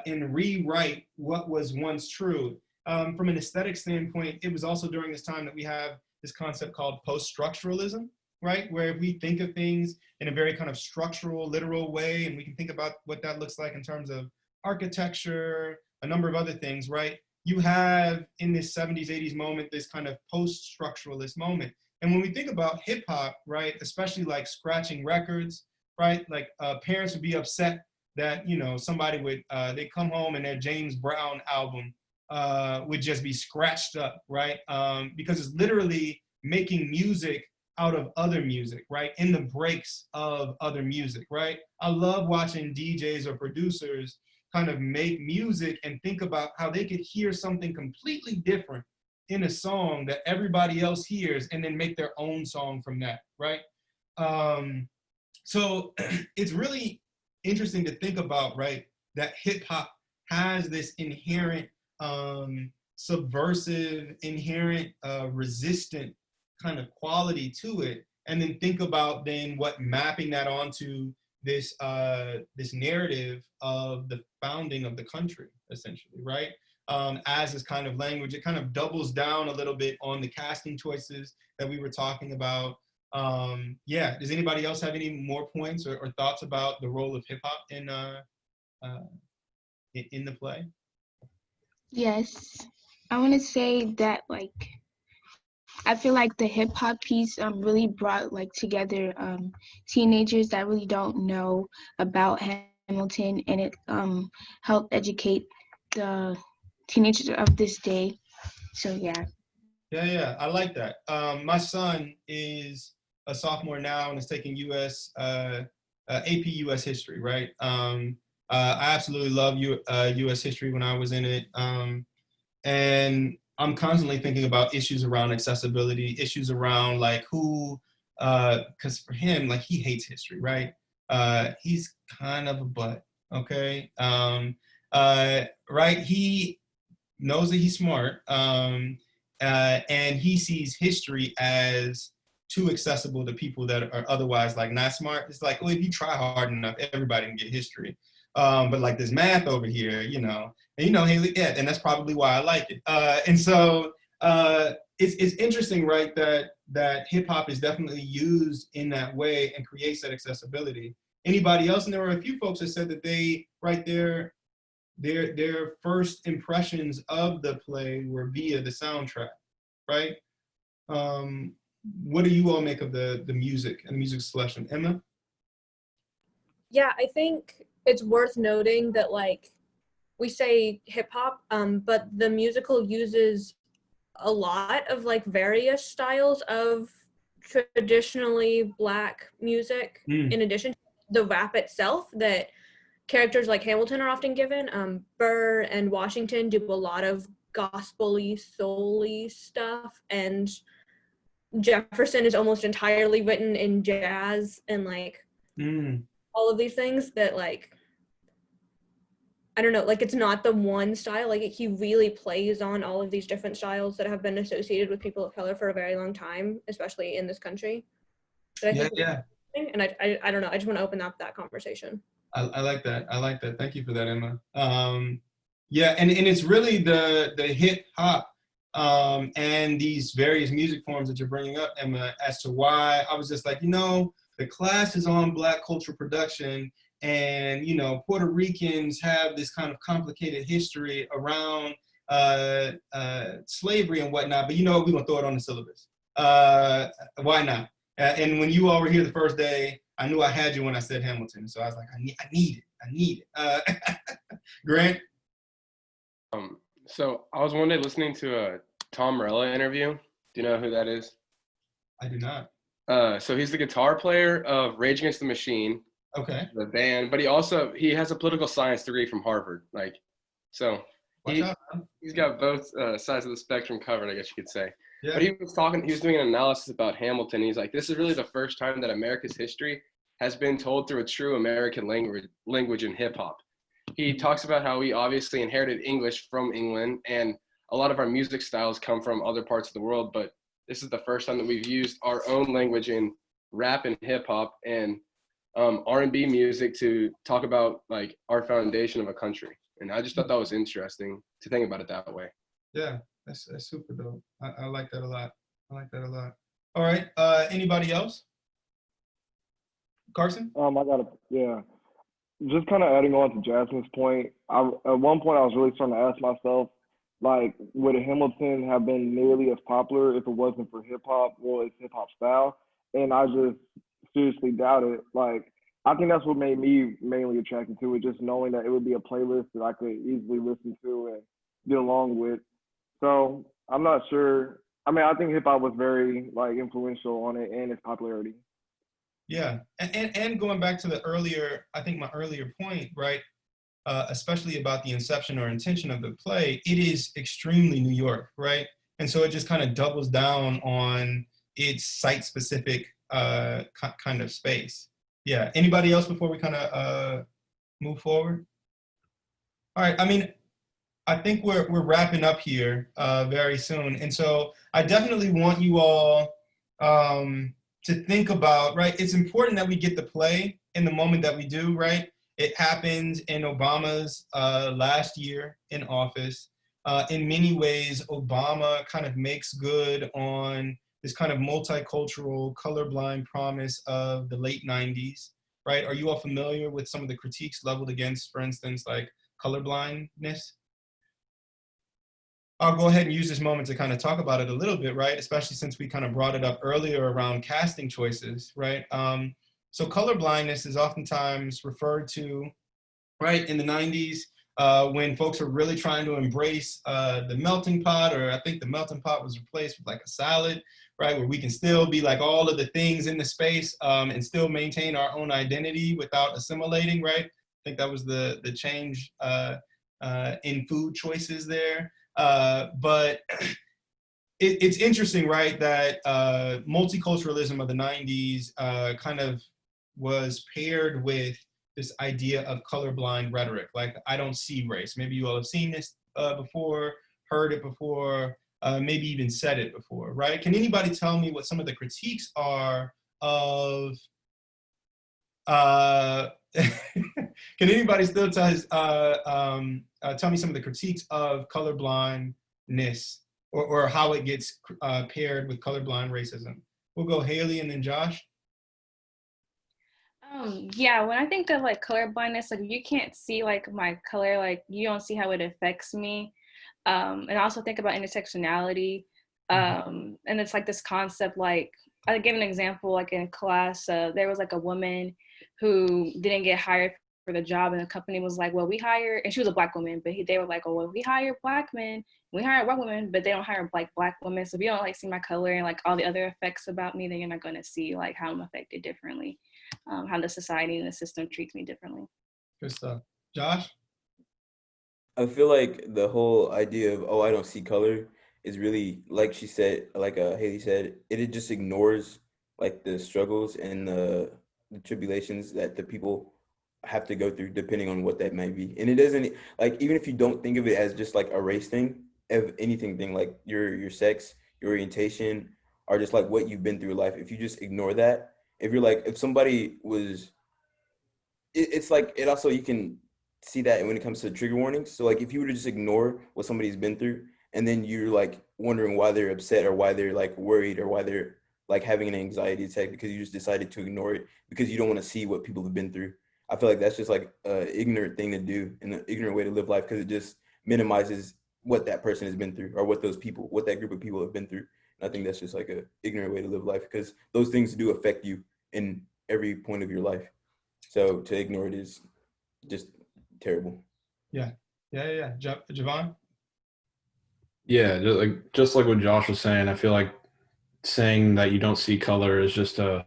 and rewrite what was once true. From an aesthetic standpoint, it was also during this time that we have this concept called post-structuralism, right? Where we think of things in a very kind of structural, literal way, and we can think about what that looks like in terms of architecture, a number of other things, right? You have in this 70s, 80s moment, this kind of post-structuralist moment. And when we think about hip hop, right, especially like scratching records, right? Like parents would be upset that, you know, somebody would, they'd come home and their James Brown album would just be scratched up, right? Because it's literally making music out of other music, right? In the breaks of other music, right? I love watching DJs or producers kind of make music and think about how they could hear something completely different in a song that everybody else hears and then make their own song from that, right? So it's really interesting to think about, right, that hip hop has this inherent subversive, inherent resistant kind of quality to it, and then think about then what mapping that onto this this narrative of the founding of the country, essentially, right? As this kind of language, it kind of doubles down a little bit on the casting choices that we were talking about. Yeah, does anybody else have any more points or thoughts about the role of hip hop in the play? Yes, I want to say that I feel like the hip hop piece really brought together teenagers that really don't know about Hamilton, and it helped educate the teenagers of this day. So yeah. Yeah, I like that. My son is a sophomore now and is taking AP US history, right? I absolutely love US history when I was in it. And I'm constantly thinking about issues around accessibility, issues around who, because for him, he hates history, right? He's kind of a butt, okay? Right, he knows that he's smart, and he sees history as too accessible to people that are otherwise not smart. It's well, if you try hard enough, everybody can get history. But this math over here, and Haley, yeah, and that's probably why I like it. And so it's interesting, right, that hip hop is definitely used in that way and creates that accessibility. Anybody else? And there were a few folks that said that they, right there, their first impressions of the play were via the soundtrack, right? What do you all make of the music and the music selection? Emma? Yeah, I think it's worth noting that we say hip hop, but the musical uses a lot of various styles of traditionally Black music in addition to the rap itself that characters like Hamilton are often given. Burr and Washington do a lot of gospel-y, soul-y stuff, and Jefferson is almost entirely written in jazz and all of these things that I don't know, it's not the one style. He really plays on all of these different styles that have been associated with people of color for a very long time, especially in this country. But I think and I don't know, I just want to open up that conversation. I like that. I like that. Thank you for that, Emma. Yeah, and it's really the hip hop and these various music forms that you're bringing up, Emma, as to why I was just the class is on Black culture production, and Puerto Ricans have this kind of complicated history around slavery and whatnot, but we're gonna throw it on the syllabus. Why not? And when you all were here the first day, I knew I had you when I said Hamilton, so I was like, I need it. Grant? So I was one day listening to a Tom Morello interview. Do you know who that is? I do not. So he's the guitar player of Rage Against the Machine, okay, the band, but he has a political science degree from Harvard. He's got both sides of the spectrum covered, I guess you could say. Yeah. But he was doing an analysis about Hamilton. He's like, this is really the first time that America's history has been told through a true American language in hip hop. He talks about how we obviously inherited English from England, and a lot of our music styles come from other parts of the world, but this is the first time that we've used our own language in rap and hip hop and R&B music to talk about our foundation of a country. And I just thought that was interesting to think about it that way. Yeah, that's super dope. I like that a lot. All right, anybody else? Carson? Just kind of adding on to Jasmine's point, at one point I was really starting to ask myself, would Hamilton have been nearly as popular if it wasn't for hip hop or its hip hop style? And I just seriously doubt it. I think that's what made me mainly attracted to it, just knowing that it would be a playlist that I could easily listen to and get along with. So I'm not sure. I mean, I think hip hop was very influential on it and its popularity. Yeah, and going back to my earlier point, right? especially about the inception or intention of the play, it is extremely New York, right? And so it just kind of doubles down on its site-specific kind of space. Yeah, anybody else before we kind of move forward? All right, I mean, I think we're wrapping up here very soon. And so I definitely want you all to think about, right? It's important that we get the play in the moment that we do, right? It happened in Obama's last year in office. In many ways, Obama kind of makes good on this kind of multicultural, colorblind promise of the late 90s, right? Are you all familiar with some of the critiques leveled against, for instance, like colorblindness? I'll go ahead and use this moment to kind of talk about it a little bit, right? Especially since we kind of brought it up earlier around casting choices, right? So colorblindness is oftentimes referred to, right, in the 90s when folks are really trying to embrace the melting pot, or I think the melting pot was replaced with like a salad, right? Where we can still be like all of the things in the space and still maintain our own identity without assimilating, right? I think that was the change in food choices there. But it's interesting, right, that multiculturalism of the 90s kind of was paired with this idea of colorblind rhetoric, like I don't see race. Maybe you all have seen this before, heard it before, maybe even said it before, right? Can anybody tell me what some of the critiques are of, can anybody still tell me some of the critiques of colorblindness or how it gets paired with colorblind racism? We'll go Haley and then Josh. Yeah, when I think of like color blindness, like you can't see like my color, like you don't see how it affects me. And I also think about intersectionality. And it's like this concept, like I'll give an example, like in class, there was like a woman who didn't get hired for the job, and the company was like, well, we hire, and she was a Black woman, but they were like, oh, well, we hire Black men, we hire white women, but they don't hire Black women. So if you don't like see my color and like all the other effects about me, then you're not gonna see like how I'm affected differently, how the society and the system treats me differently. Good stuff. Josh? I feel like the whole idea of, oh, I don't see color is really, like she said, like Haley said, it just ignores like the struggles and the tribulations that the people have to go through depending on what that may be. And it doesn't, like, even if you don't think of it as just like a race thing, if anything thing, like your sex, your orientation, or just like what you've been through in life, if you just ignore that, if you're like, if somebody was, it's like, it also, you can see that when it comes to trigger warnings. So like if you were to just ignore what somebody's been through, and then you're like wondering why they're upset or why they're like worried or why they're like having an anxiety attack because you just decided to ignore it because you don't want to see what people have been through. I feel like that's just like an ignorant thing to do and an ignorant way to live life, because it just minimizes what that person has been through or what those people, what that group of people have been through. And I think that's just like an ignorant way to live life, because those things do affect you in every point of your life. So to ignore it is just terrible. Yeah. Javon? Yeah, just like what Josh was saying, I feel like saying that you don't see color is just a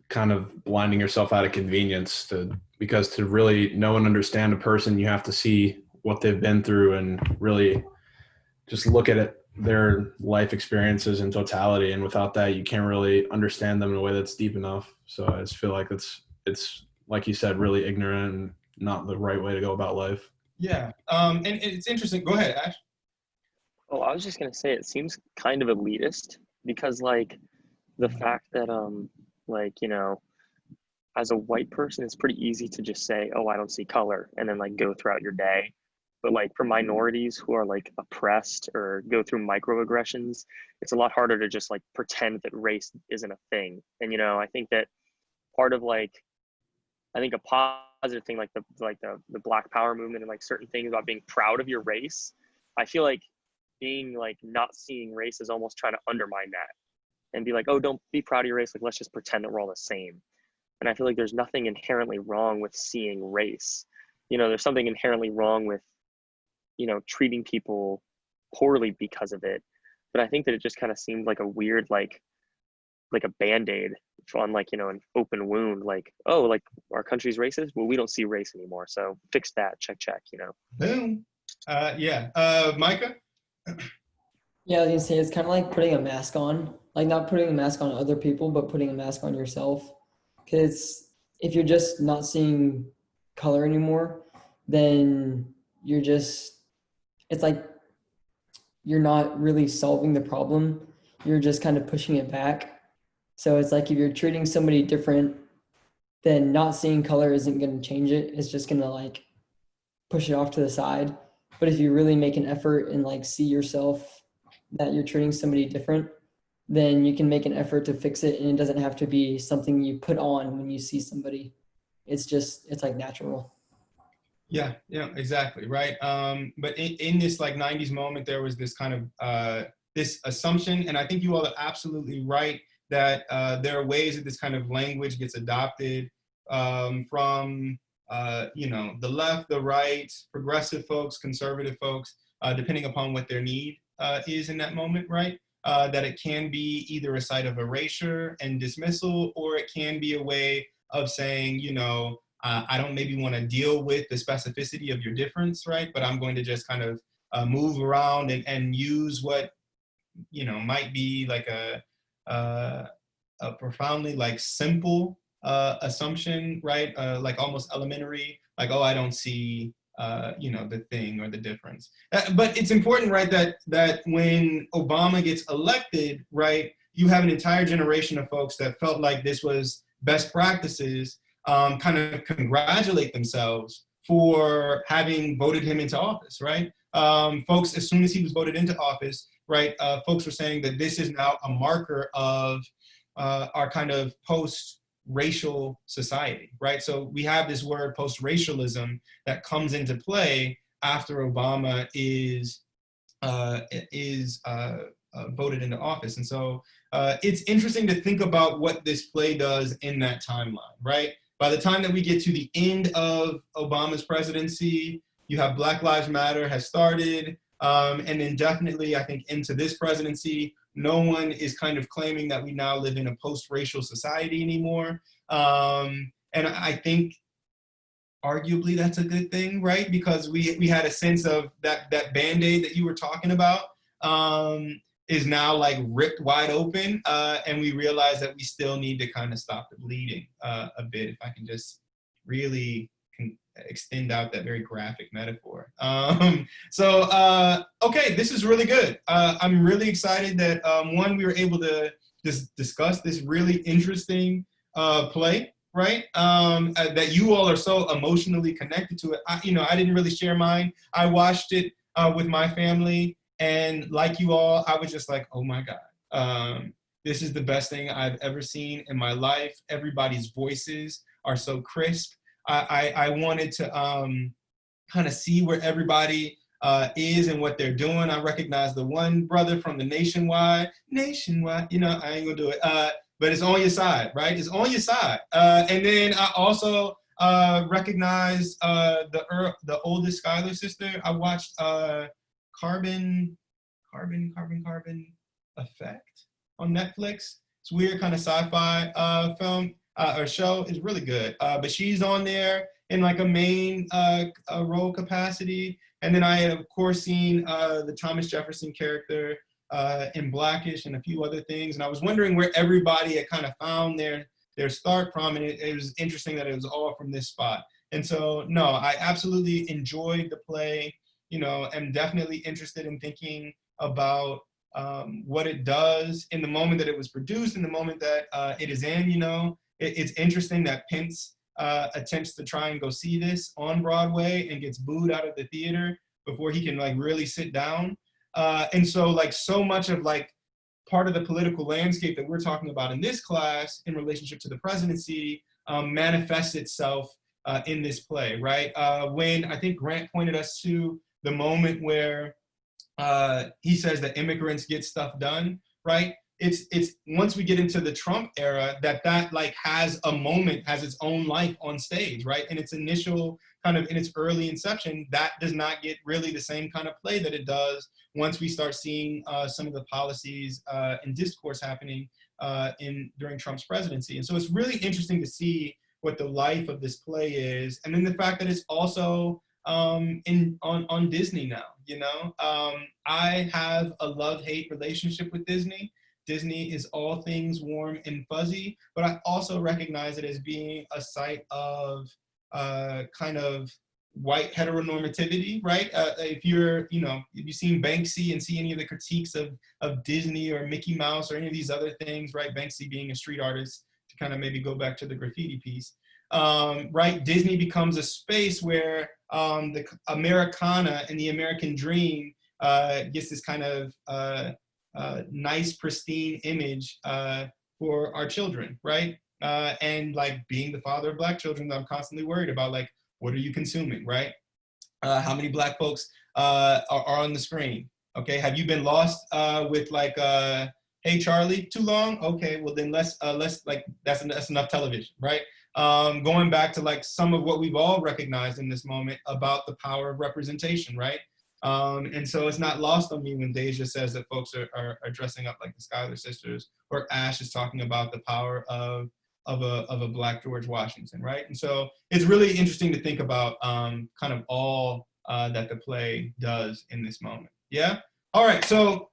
kind of blinding yourself out of convenience, because to really know and understand a person, you have to see what they've been through and really just look at it, their life experiences in totality. And without that, you can't really understand them in a way that's deep enough. So I just feel like it's like you said, really ignorant and not the right way to go about life. Yeah, and it's interesting. Go ahead, Ash. Oh, I was just gonna say it seems kind of elitist, because like the fact that like, you know, as a white person, it's pretty easy to just say, oh, I don't see color, and then like go throughout your day. But like for minorities who are like oppressed or go through microaggressions, it's a lot harder to just like pretend that race isn't a thing. And you know, I think that part of like, I think a positive thing like the Black Power movement and like certain things about being proud of your race, I feel like being like not seeing race is almost trying to undermine that and be like, oh, don't be proud of your race, like let's just pretend that we're all the same. And I feel like there's nothing inherently wrong with seeing race. You know, there's something inherently wrong with, you know, treating people poorly because of it. But I think that it just kind of seemed like a weird, like a Band-Aid on like, you know, an open wound, like, oh, like our country's racist. Well, we don't see race anymore. So fix that, check, you know? Boom. Yeah. Micah? Yeah, I was gonna say it's kind of like putting a mask on, like not putting a mask on other people, but putting a mask on yourself. Because if you're just not seeing color anymore, then you're just, it's like you're not really solving the problem. You're just kind of pushing it back. So it's like if you're treating somebody different, then not seeing color isn't going to change it. It's just going to like push it off to the side. But if you really make an effort and like see yourself that you're treating somebody different, then you can make an effort to fix it, and it doesn't have to be something you put on when you see somebody. It's just, it's like natural. Yeah, exactly, right. But in this like 90s moment, there was this kind of this assumption, and I think you all are absolutely right, that there are ways that this kind of language gets adopted from you know, the left, the right, progressive folks, conservative folks, depending upon what their need is in that moment, right? That it can be either a site of erasure and dismissal, or it can be a way of saying, you know, I don't maybe want to deal with the specificity of your difference, right? But I'm going to just kind of move around and use what, you know, might be like a profoundly like simple assumption, right? Like almost elementary, like, oh, I don't see, you know, the thing or the difference. But it's important, right, that when Obama gets elected, right, you have an entire generation of folks that felt like this was best practices, kind of congratulate themselves for having voted him into office, right? Folks, as soon as he was voted into office, right, folks were saying that this is now a marker of our kind of post-racial society, right? So we have this word post-racialism that comes into play after Obama is voted into office. And so it's interesting to think about what this play does in that timeline, right? By the time that we get to the end of Obama's presidency, you have Black Lives Matter has started, and then definitely, I think, into this presidency, no one is kind of claiming that we now live in a post-racial society anymore. And I think arguably that's a good thing, right? Because we had a sense of that Band-Aid that you were talking about is now like ripped wide open, and we realize that we still need to kind of stop the bleeding a bit, if I can just really extend out that very graphic metaphor. Okay, this is really good. I'm really excited that one, we were able to just discuss this really interesting play, right? That you all are so emotionally connected to it. I didn't really share mine. I watched it with my family, and like you all, I was just like, oh my God, this is the best thing I've ever seen in my life. Everybody's voices are so crisp. I wanted to kind of see where everybody is and what they're doing. I recognize the one brother from the Nationwide, you know, I ain't gonna do it, but it's on your side, right? It's on your side. And then I also recognize the oldest Skylar sister. I watched Carbon Effect on Netflix. It's weird kind of sci-fi film or show. Is really good. But she's on there in like a main role capacity. And then I had, of course, seen the Thomas Jefferson character in Blackish and a few other things. And I was wondering where everybody had kind of found their start from. And it was interesting that it was all from this spot. And so, no, I absolutely enjoyed the play. You know, am definitely interested in thinking about what it does in the moment that it was produced, in the moment that it is in. You know, it's interesting that Pence attempts to try and go see this on Broadway and gets booed out of the theater before he can like really sit down. And so like so much of like part of the political landscape that we're talking about in this class in relationship to the presidency manifests itself in this play, right? When I think Grant pointed us to the moment where he says that immigrants get stuff done, right? It's once we get into the Trump era that like has a moment, has its own life on stage, right? In its initial kind of, in its early inception, that does not get really the same kind of play that it does once we start seeing some of the policies and discourse happening during Trump's presidency. And so it's really interesting to see what the life of this play is, and then the fact that it's also on Disney now. You know, I have a love-hate relationship with Disney. Disney is all things warm and fuzzy, but I also recognize it as being a site of kind of white heteronormativity, right? If you're, you know, if you've seen Banksy and see any of the critiques of Disney or Mickey Mouse or any of these other things, right? Banksy being a street artist, to kind of maybe go back to the graffiti piece, right? Disney becomes a space where the Americana and the American dream gets this kind of nice, pristine image for our children, right? And like being the father of Black children, I'm constantly worried about, like, what are you consuming, right? How many Black folks are on the screen? Okay, have you been lost with like, hey Charlie, too long? Okay, well then let's like, that's enough television, right? Going back to like some of what we've all recognized in this moment about the power of representation, right? And so it's not lost on me when Deja says that folks are dressing up like the Schuyler sisters, or Ash is talking about the power of a Black George Washington, right? And so it's really interesting to think about kind of all that the play does in this moment. Yeah? All right, so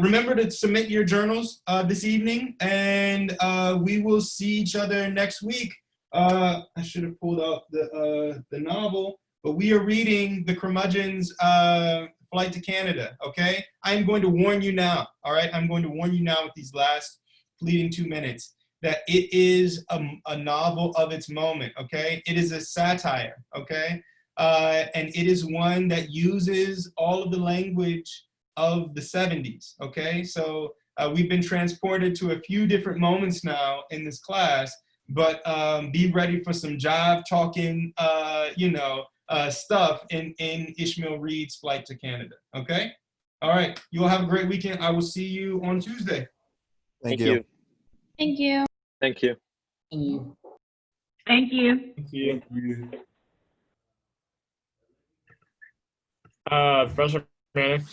remember to submit your journals this evening, and we will see each other next week. I should have pulled out the novel, but we are reading The Curmudgeon's Flight to Canada, okay? I'm going to warn you now, all right? I'm going to warn you now with these last fleeting 2 minutes that it is a novel of its moment, okay? It is a satire, okay? And it is one that uses all of the language of the 70s, okay? So we've been transported to a few different moments now in this class, but be ready for some jive talking, you know, stuff in Ishmael Reed's Flight to Canada, okay? All right, you all have a great weekend. I will see you on Tuesday. Thank you. Thank you. Thank you. Thank you. Thank you. Professor Manning.